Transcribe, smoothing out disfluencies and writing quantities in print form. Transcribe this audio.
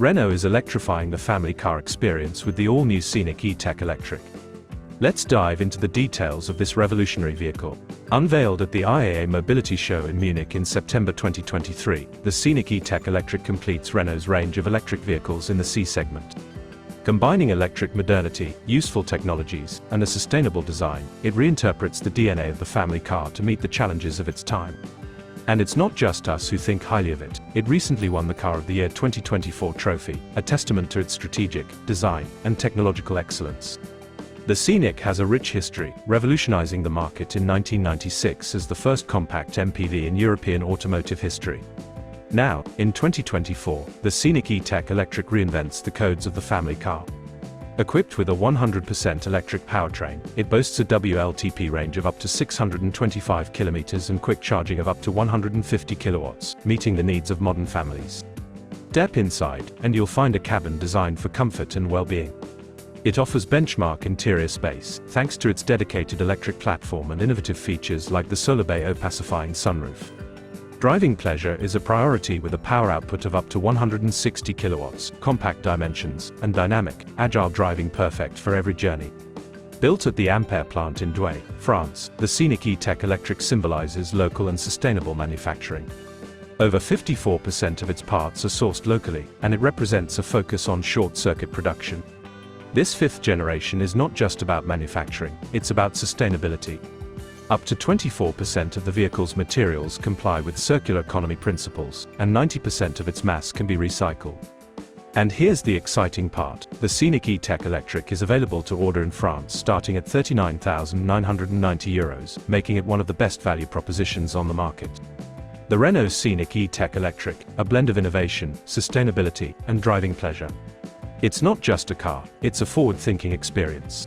Renault is electrifying the family car experience with the all-new Scenic E-Tech Electric. Let's dive into the details of this revolutionary vehicle. Unveiled at the IAA Mobility Show in Munich in September 2023, the Scenic E-Tech Electric completes Renault's range of electric vehicles in the C segment. Combining electric modernity, useful technologies, and a sustainable design, it reinterprets the DNA of the family car to meet the challenges of its time. And it's not just us who think highly of it. It recently won the Car of the Year 2024 trophy, a testament to its strategic, design, and technological excellence. The Scenic has a rich history, revolutionizing the market in 1996 as the first compact MPV in European automotive history. Now, in 2024, the Scenic E-Tech Electric reinvents the codes of the family car. Equipped with a 100% electric powertrain, it boasts a WLTP range of up to 625 km and quick charging of up to 150 kilowatts, meeting the needs of modern families. Step inside, and you'll find a cabin designed for comfort and well-being. It offers benchmark interior space, thanks to its dedicated electric platform and innovative features like the Solar Bay pacifying sunroof. Driving pleasure is a priority with a power output of up to 160 kilowatts, compact dimensions, and dynamic, agile driving perfect for every journey. Built at the Ampere plant in Douai, France, the Scenic E-Tech Electric symbolizes local and sustainable manufacturing. Over 54% of its parts are sourced locally, and it represents a focus on short-circuit production. This fifth generation is not just about manufacturing, it's about sustainability. Up to 24% of the vehicle's materials comply with circular economy principles, and 90% of its mass can be recycled. And here's the exciting part: the Scenic E-Tech Electric is available to order in France starting at €39,990, making it one of the best value propositions on the market. The Renault Scenic E-Tech Electric, a blend of innovation, sustainability, and driving pleasure. It's not just a car, it's a forward-thinking experience.